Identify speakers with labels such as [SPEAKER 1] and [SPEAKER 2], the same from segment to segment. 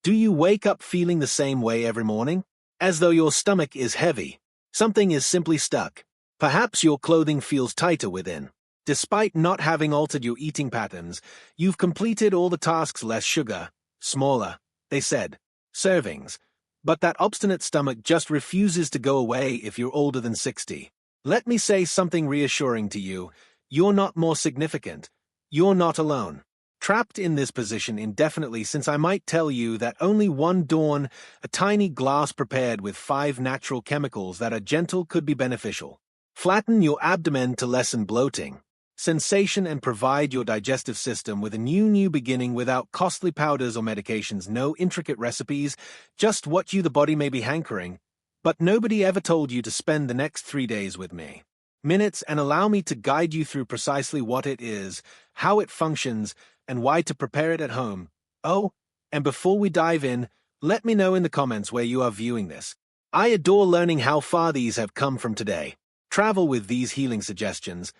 [SPEAKER 1] Do you wake up feeling the same way every morning? As though your stomach is heavy. Something is simply stuck. Perhaps your clothing feels tighter within. Despite not having altered your eating patterns, you've completed all the tasks: less sugar, smaller, they said, servings. But that obstinate stomach just refuses to go away if you're older than 60. Let me say something reassuring to you. You're not more significant. You're not alone. Trapped in this position indefinitely, since I might tell you that only one dawn, a tiny glass prepared with 5 natural chemicals that are gentle, could be beneficial. Flatten your abdomen to lessen bloating, sensation, and provide your digestive system with a new beginning without costly powders or medications, no intricate recipes, just what the body may be hankering. But nobody ever told you to spend the next 3 days with me. Minutes, and allow me to guide you through precisely what it is, how it functions, and why to prepare it at home. Oh, and before we dive in, let me know in the comments where you are viewing this. I adore learning how far these have come from today. Travel with these healing suggestions,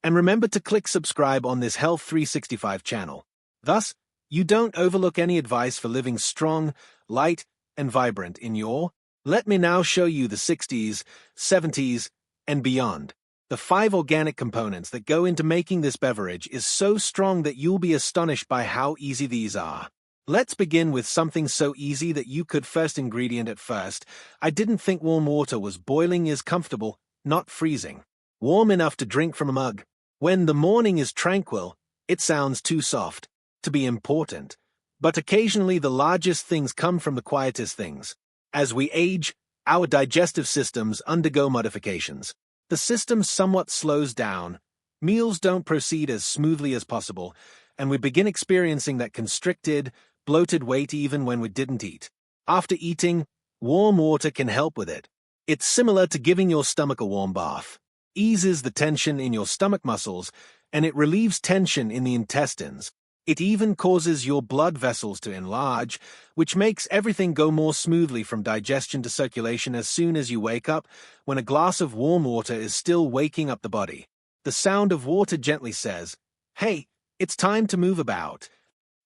[SPEAKER 1] and remember to click subscribe on this Health 365 channel. Thus, you don't overlook any advice for living strong, light, and vibrant in your... Let me now show you the 60s, 70s, and beyond. The 5 organic components that go into making this beverage is so strong that you'll be astonished by how easy these are. Let's begin with something so easy that you could first ingredient at first. I didn't think warm water was boiling is comfortable, not freezing. Warm enough to drink from a mug. When the morning is tranquil, it sounds too soft to be important. But occasionally the largest things come from the quietest things. As we age, our digestive systems undergo modifications. The system somewhat slows down, meals don't proceed as smoothly as possible, and we begin experiencing that constricted, bloated weight even when we didn't eat. After eating, warm water can help with it. It's similar to giving your stomach a warm bath. Eases the tension in your stomach muscles, and it relieves tension in the intestines. It even causes your blood vessels to enlarge, which makes everything go more smoothly from digestion to circulation as soon as you wake up. When a glass of warm water is still waking up the body, the sound of water gently says, "Hey, it's time to move about."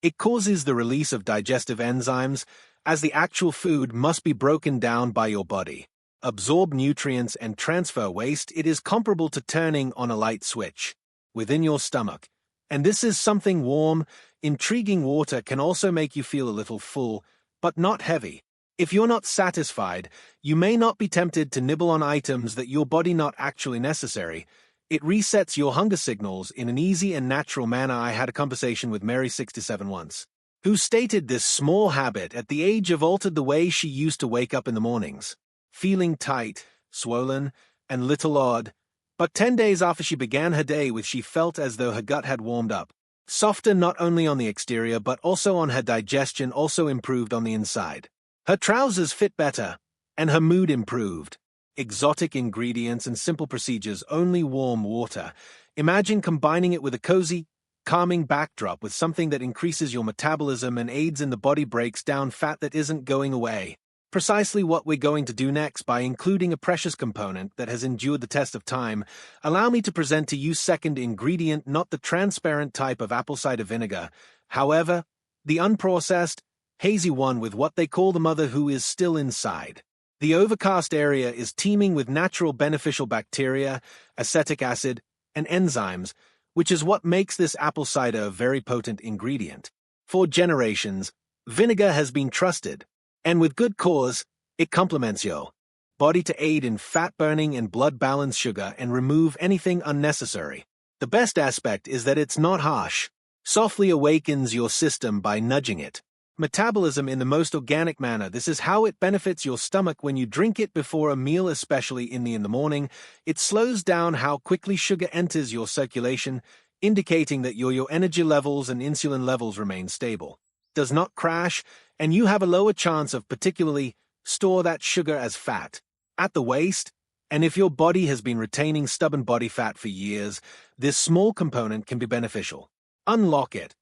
[SPEAKER 1] It causes the release of digestive enzymes, as the actual food must be broken down by your body. Absorb nutrients and transfer waste. It is comparable to turning on a light switch within your stomach. And this is something warm, intriguing. Water can also make you feel a little full, but not heavy. If you're not satisfied, you may not be tempted to nibble on items that your body not actually necessary. It resets your hunger signals in an easy and natural manner. I had a conversation with Mary, 67 once, who stated this small habit at the age of altered the way she used to wake up in the mornings, feeling tight, swollen, and little odd. But 10 days after she began her day with, she felt as though her gut had warmed up. Softer not only on the exterior but also on her digestion, also improved on the inside. Her trousers fit better, and her mood improved. Exotic ingredients and simple procedures, only warm water. Imagine combining it with a cozy, calming backdrop with something that increases your metabolism and aids in the body breaks down fat that isn't going away. Precisely what we're going to do next by including a precious component that has endured the test of time. Allow me to present to you second ingredient, not the transparent type of apple cider vinegar. However, the unprocessed, hazy one with what they call the mother who is still inside. The overcast area is teeming with natural beneficial bacteria, acetic acid, and enzymes, which is what makes this apple cider a very potent ingredient. For generations, vinegar has been trusted. And with good cause. It complements your body to aid in fat burning and blood balance sugar and remove anything unnecessary. The best aspect is that it's not harsh. Softly awakens your system by nudging it. Metabolism in the most organic manner. This is how it benefits your stomach when you drink it before a meal, especially in the morning. It slows down how quickly sugar enters your circulation, indicating that your energy levels and insulin levels remain stable. Does not crash, and you have a lower chance of particularly store that sugar as fat at the waist. And if your body has been retaining stubborn body fat for years, this small component can be beneficial. Unlock it.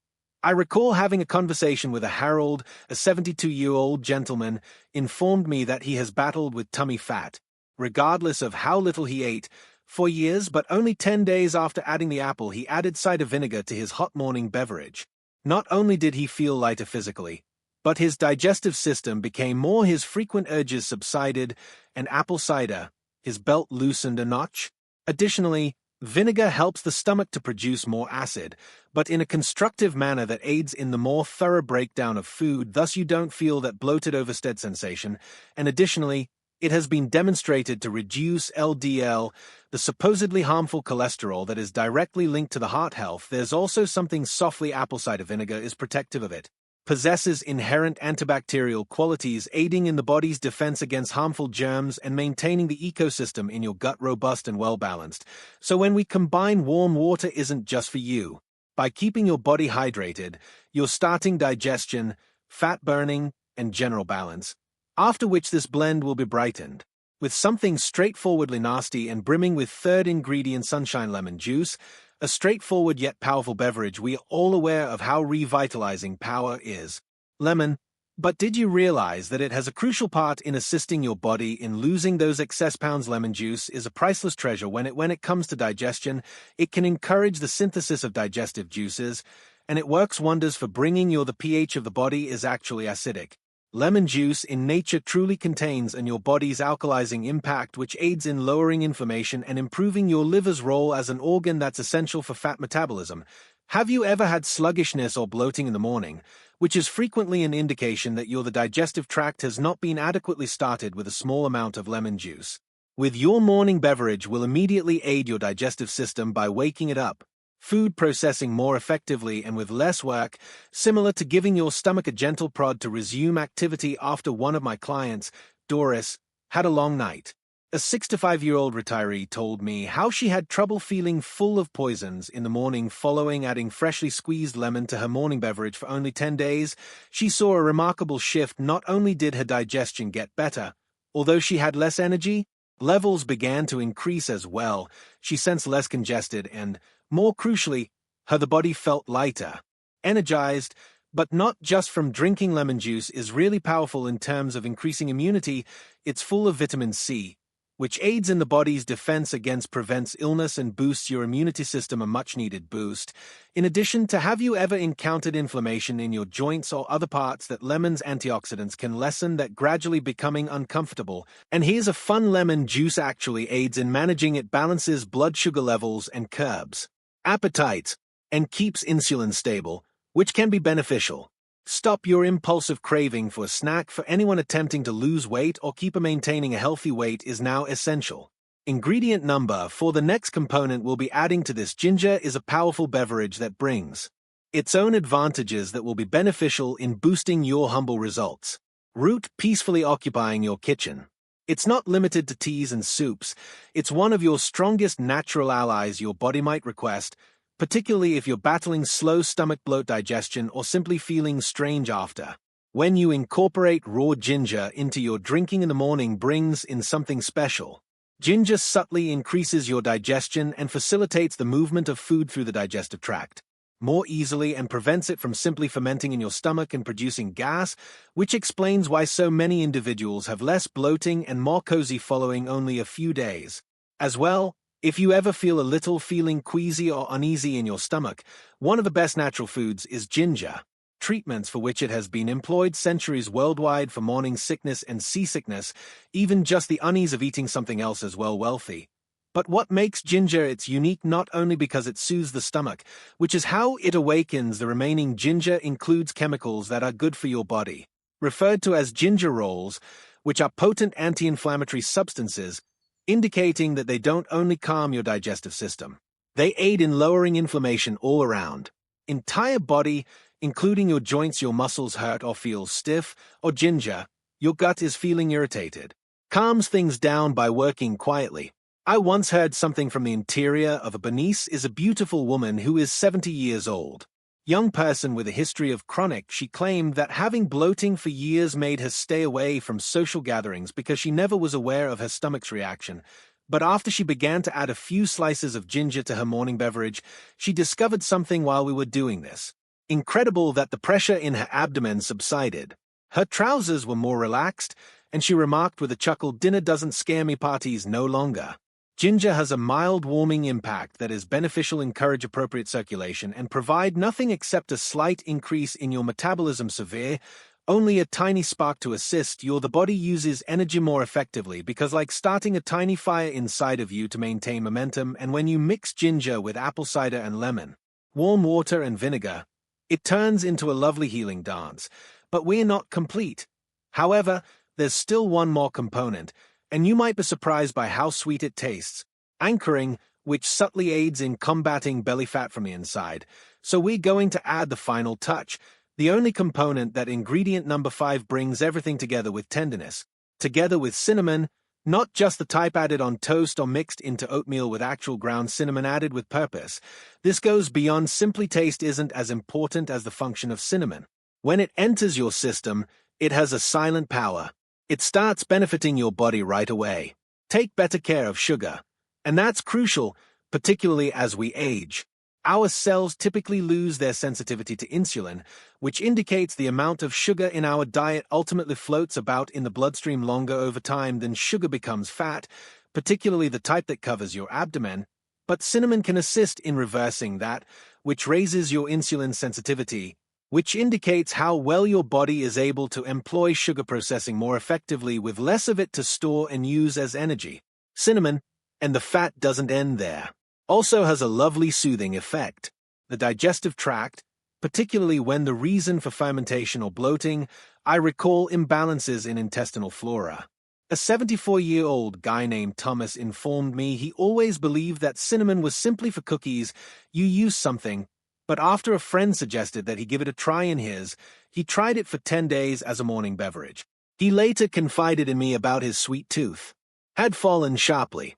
[SPEAKER 1] I recall having a conversation with Harold, a 72-year-old gentleman, informed me that he has battled with tummy fat, regardless of how little he ate, for years, but only 10 days after adding the apple, he added cider vinegar to his hot morning beverage. Not only did he feel lighter physically, But his digestive system became more, his frequent urges subsided, and apple cider, his belt loosened a notch. Additionally, vinegar helps the stomach to produce more acid, but in a constructive manner that aids in the more thorough breakdown of food, thus you don't feel that bloated overstead sensation, and additionally, it has been demonstrated to reduce LDL, the supposedly harmful cholesterol that is directly linked to the heart health. There's also something softly apple cider vinegar is protective of it. Possesses inherent antibacterial qualities, aiding in the body's defense against harmful germs and maintaining the ecosystem in your gut robust and well-balanced. So when we combine, warm water isn't just for you. By keeping your body hydrated, you're starting digestion, fat burning, and general balance, after which this blend will be brightened with something straightforwardly nasty and brimming with third ingredient sunshine lemon juice, a straightforward yet powerful beverage. We are all aware of how revitalizing power is. Lemon. But did you realize that it has a crucial part in assisting your body in losing those excess pounds? Lemon juice is a priceless treasure when it comes to digestion. It can encourage the synthesis of digestive juices, and it works wonders for bringing the pH of the body is actually acidic. Lemon juice in nature truly contains your body's alkalizing impact, which aids in lowering inflammation and improving your liver's role as an organ that's essential for fat metabolism. Have you ever had sluggishness or bloating in the morning, which is frequently an indication that the digestive tract has not been adequately started? With a small amount of lemon juice with your morning beverage will immediately aid your digestive system by waking it up, food processing more effectively and with less work, similar to giving your stomach a gentle prod to resume activity. After one of my clients, Doris, had a long night. A 65-year-old retiree told me how she had trouble feeling full of poisons in the morning following adding freshly squeezed lemon to her morning beverage for only 10 days. She saw a remarkable shift. Not only did her digestion get better, although she had less energy, levels began to increase as well. She sensed less congested and, more crucially, the body felt lighter, energized. But not just from drinking. Lemon juice is really powerful in terms of increasing immunity. It's full of vitamin C, which aids in the body's defense against prevents illness and boosts your immunity system, a much-needed boost. In addition to, have you ever encountered inflammation in your joints or other parts that lemon's antioxidants can lessen that gradually becoming uncomfortable? And here's a fun: lemon juice actually aids in managing it, balances blood sugar levels and curbs appetite, and keeps insulin stable, which can be beneficial. Stop your impulsive craving for a snack. For anyone attempting to lose weight or keep maintaining a healthy weight is now essential. Ingredient number 4. The next component we'll be adding to this. Ginger is a powerful beverage that brings its own advantages that will be beneficial in boosting your humble results. Root peacefully occupying your kitchen. It's not limited to teas and soups. It's one of your strongest natural allies your body might request, particularly if you're battling slow stomach bloat, digestion, or simply feeling strange after. When you incorporate raw ginger into your drinking in the morning, brings in something special. Ginger subtly increases your digestion and facilitates the movement of food through the digestive tract more easily and prevents it from simply fermenting in your stomach and producing gas, which explains why so many individuals have less bloating and more cozy following only a few days. As well, if you ever feel a little feeling queasy or uneasy in your stomach, one of the best natural foods is ginger. Treatments for which it has been employed centuries worldwide for morning sickness and seasickness, even just the unease of eating something else as well wealthy. But what makes ginger it's unique not only because it soothes the stomach, which is how it awakens the remaining. Ginger includes chemicals that are good for your body, referred to as gingerols, which are potent anti-inflammatory substances, indicating that they don't only calm your digestive system, they aid in lowering inflammation all around. Entire body, including your joints. Your muscles hurt or feel stiff, or ginger, your gut is feeling irritated, calms things down by working quietly. I once heard something from the interior of a Bernice is a beautiful woman who is 70 years old. Young person with a history of chronic. She claimed that having bloating for years made her stay away from social gatherings because she never was aware of her stomach's reaction. But after she began to add a few slices of ginger to her morning beverage, she discovered something while we were doing this. Incredible that the pressure in her abdomen subsided. Her trousers were more relaxed, and she remarked with a chuckle, "Dinner doesn't scare me, parties no longer." Ginger has a mild warming impact that is beneficial, encourage appropriate circulation, and provide nothing except a slight increase in your metabolism. Severe only a tiny spark to assist you. The body uses energy more effectively because like starting a tiny fire inside of you to maintain momentum, and when you mix ginger with apple cider and lemon, warm water and vinegar, it turns into a lovely healing dance. But we're not complete. However, there's still one more component, and you might be surprised by how sweet it tastes. Anchoring, which subtly aids in combating belly fat from the inside. So we're going to add the final touch, the only component that ingredient number 5 brings everything together with tenderness. Together with cinnamon, not just the type added on toast or mixed into oatmeal with actual ground cinnamon added with purpose. This goes beyond simply taste isn't as important as the function of cinnamon. When it enters your system, it has a silent power. It starts benefiting your body right away. Take better care of sugar. And that's crucial, particularly as we age. Our cells typically lose their sensitivity to insulin, which indicates the amount of sugar in our diet ultimately floats about in the bloodstream longer over time than sugar becomes fat, particularly the type that covers your abdomen. But cinnamon can assist in reversing that, which raises your insulin sensitivity, which indicates how well your body is able to employ sugar processing more effectively with less of it to store and use as energy. Cinnamon, and the fat doesn't end there, also has a lovely soothing effect. The digestive tract, particularly when the reason for fermentation or bloating, I recall imbalances in intestinal flora. A 74-year-old guy named Thomas informed me he always believed that cinnamon was simply for cookies you use something, but after a friend suggested that he give it a try in his, he tried it for 10 days as a morning beverage. He later confided in me about his sweet tooth had fallen sharply.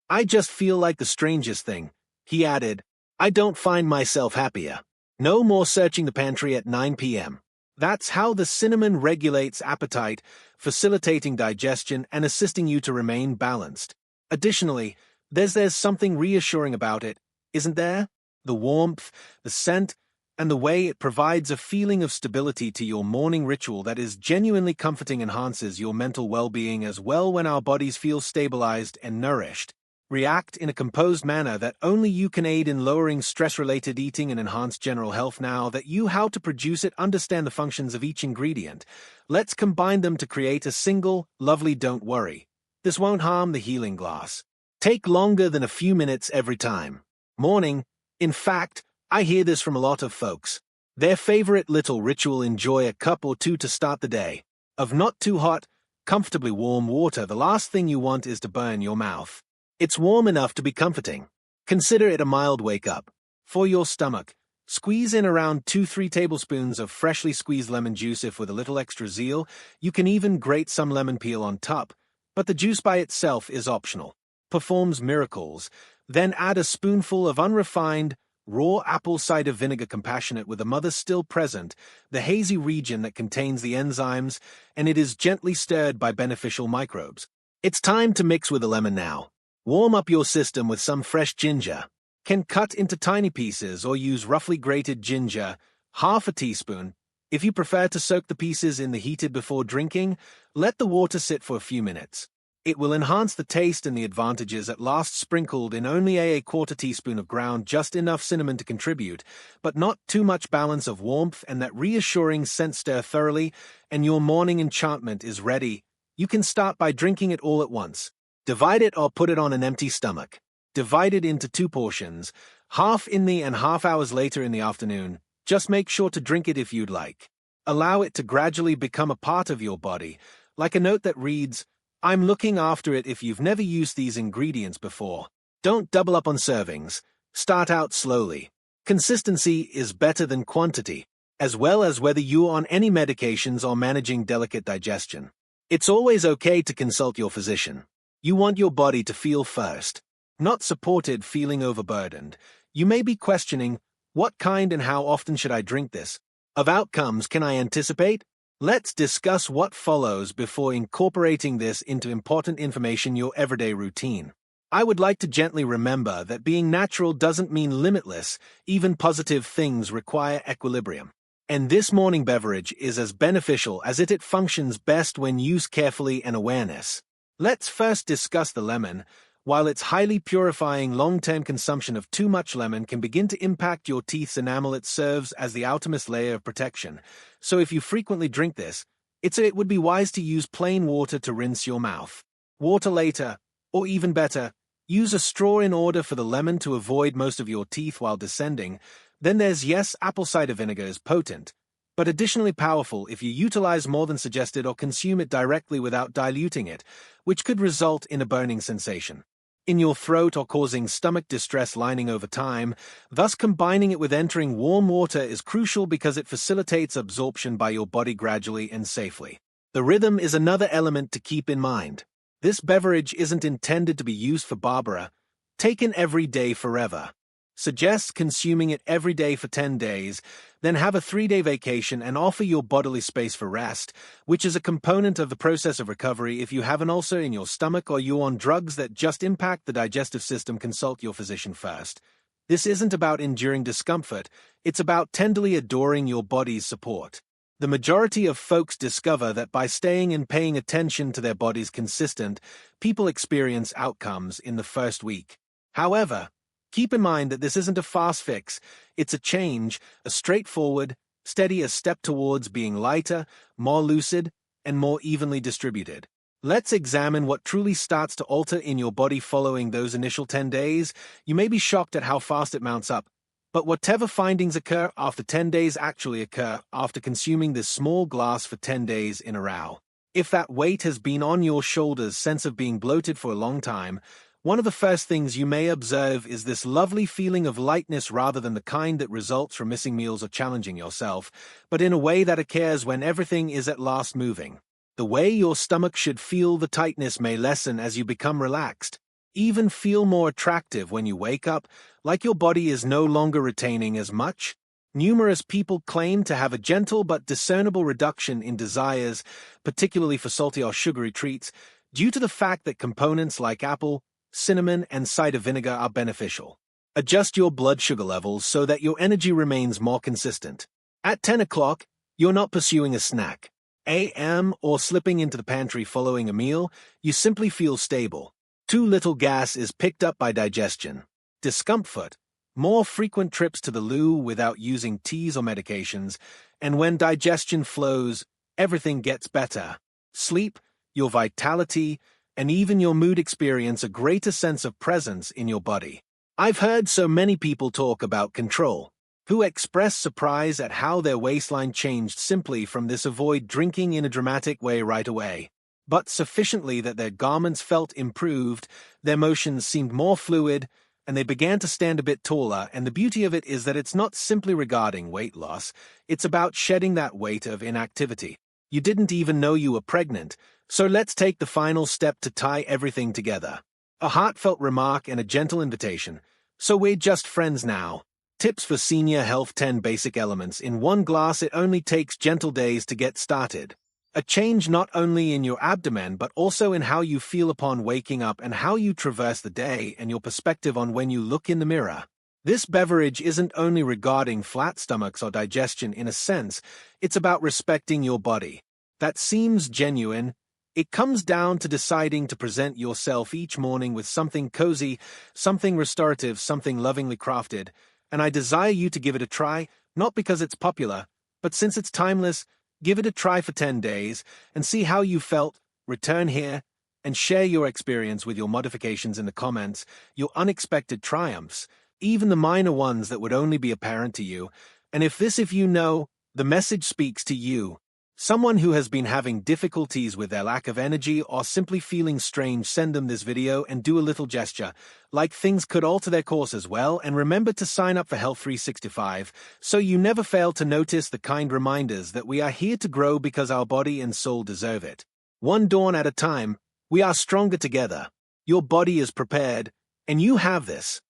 [SPEAKER 1] I just feel like the strangest thing, he added. I don't find myself happier. No more searching the pantry at 9 p.m. That's how the cinnamon regulates appetite, facilitating digestion and assisting you to remain balanced. Additionally, there's something reassuring about it, isn't there? The warmth, the scent, and the way it provides a feeling of stability to your morning ritual that is genuinely comforting, enhances your mental well-being as well. When our bodies feel stabilized and nourished, react in a composed manner that only you can aid in lowering stress-related eating and enhance general health. Now that you how to produce it, understand the functions of each ingredient, let's combine them to create a single, lovely don't worry. This won't harm the healing glass. Take longer than a few minutes every time. Morning. In fact, I hear this from a lot of folks. Their favorite little ritual: enjoy a cup or two to start the day of not too hot, comfortably warm water. The last thing you want is to burn your mouth. It's warm enough to be comforting. Consider it a mild wake-up. For your stomach, squeeze in around 2-3 tablespoons of freshly squeezed lemon juice. If with a little extra zeal, you can even grate some lemon peel on top, but the juice by itself is optional. Performs miracles. Then add a spoonful of unrefined, raw apple cider vinegar, compassionate with the mother still present, the hazy region that contains the enzymes, and it is gently stirred by beneficial microbes. It's time to mix with the lemon now. Warm up your system with some fresh ginger. Can cut into tiny pieces or use roughly grated ginger, half a teaspoon. If you prefer to soak the pieces in the heated before drinking, let the water sit for a few minutes. It will enhance the taste and the advantages at last. Sprinkled in only a quarter teaspoon of ground, just enough cinnamon to contribute, but not too much balance of warmth and that reassuring scent. Stir thoroughly, and your morning enchantment is ready. You can start by drinking it all at once. Divide it or put it on an empty stomach. Divide it into 2 portions, half in the and half hours later in the afternoon. Just make sure to drink it if you'd like. Allow it to gradually become a part of your body, like a note that reads, I'm looking after it. If you've never used these ingredients before, don't double up on servings. Start out slowly. Consistency is better than quantity, as well as whether you're on any medications or managing delicate digestion. It's always okay to consult your physician. You want your body to feel first, not supported, feeling overburdened. You may be questioning, what kind and how often should I drink this? Of outcomes can I anticipate? Let's discuss what follows before incorporating this into important information your everyday routine. I would like to gently remember that being natural doesn't mean limitless. Even positive things require equilibrium. And this morning beverage is as beneficial as it functions best when used carefully and awareness. Let's first discuss the lemon, While its highly purifying long-term consumption of too much lemon can begin to impact your teeth's enamel, it serves as the outermost layer of protection. So if you frequently drink this, it would be wise to use plain water to rinse your mouth. Water later, or even better, use a straw in order for the lemon to avoid most of your teeth while descending. Then there's apple cider vinegar is potent, but additionally powerful if you utilize more than suggested or consume it directly without diluting it, which could result in a burning sensation in your throat or causing stomach distress lining over time. Thus, combining it with entering warm water is crucial because it facilitates absorption by your body gradually and safely. The rhythm is another element to keep in mind. This beverage isn't intended to be used for Barbara, taken every day forever. Suggest consuming it every day for 10 days, then have a 3-day vacation and offer your bodily space for rest, which is a component of the process of recovery. If you have an ulcer in your stomach or you're on drugs that just impact the digestive system, consult your physician first. This isn't about enduring discomfort, it's about tenderly adoring your body's support. The majority of folks discover that by staying and paying attention to their bodies consistent, people experience outcomes in the first week. However, keep in mind that this isn't a fast fix, it's a change, a straightforward, steady step towards being lighter, more lucid, and more evenly distributed. Let's examine what truly starts to alter in your body following those initial 10 days. You may be shocked at how fast it mounts up, but whatever findings occur after 10 days actually occur after consuming this small glass for 10 days in a row. If that weight has been on your shoulders, sense of being bloated for a long time, one of the first things you may observe is this lovely feeling of lightness, rather than the kind that results from missing meals or challenging yourself, but in a way that occurs when everything is at last moving. The way your stomach should feel, the tightness may lessen as you become relaxed, even feel more attractive when you wake up, like your body is no longer retaining as much. Numerous people claim to have a gentle but discernible reduction in desires, particularly for salty or sugary treats, due to the fact that components like apple, cinnamon, and cider vinegar are beneficial. Adjust your blood sugar levels so that your energy remains more consistent. At 10 o'clock, you're not pursuing a snack, a.m. or slipping into the pantry following a meal, you simply feel stable. Too little gas is picked up by digestion. Discomfort, more frequent trips to the loo without using teas or medications, and when digestion flows, everything gets better. Sleep, your vitality, and even your mood experience a greater sense of presence in your body. I've heard so many people talk about control, who express surprise at how their waistline changed simply from this. Avoid drinking in a dramatic way right away, but sufficiently that their garments felt improved, their motions seemed more fluid, and they began to stand a bit taller. And the beauty of it is that it's not simply regarding weight loss, it's about shedding that weight of inactivity. You didn't even know you were pregnant, so let's take the final step to tie everything together. A heartfelt remark and a gentle invitation. So we're just friends now. Tips for senior health: 10 basic elements in one glass. It only takes gentle days to get started. A change not only in your abdomen but also in how you feel upon waking up and how you traverse the day, and your perspective on when you look in the mirror. This beverage isn't only regarding flat stomachs or digestion in a sense, it's about respecting your body. That seems genuine. It comes down to deciding to present yourself each morning with something cozy, something restorative, something lovingly crafted, and I desire you to give it a try, not because it's popular, but since it's timeless. Give it a try for 10 days and see how you felt. Return here and share your experience with your modifications in the comments, your unexpected triumphs, even the minor ones that would only be apparent to you. And if you know, the message speaks to you, someone who has been having difficulties with their lack of energy or simply feeling strange, send them this video and do a little gesture, like things could alter their course as well. And remember to sign up for Health 365 so you never fail to notice the kind reminders that we are here to grow because our body and soul deserve it. One dawn at a time, we are stronger together. Your body is prepared, and you have this.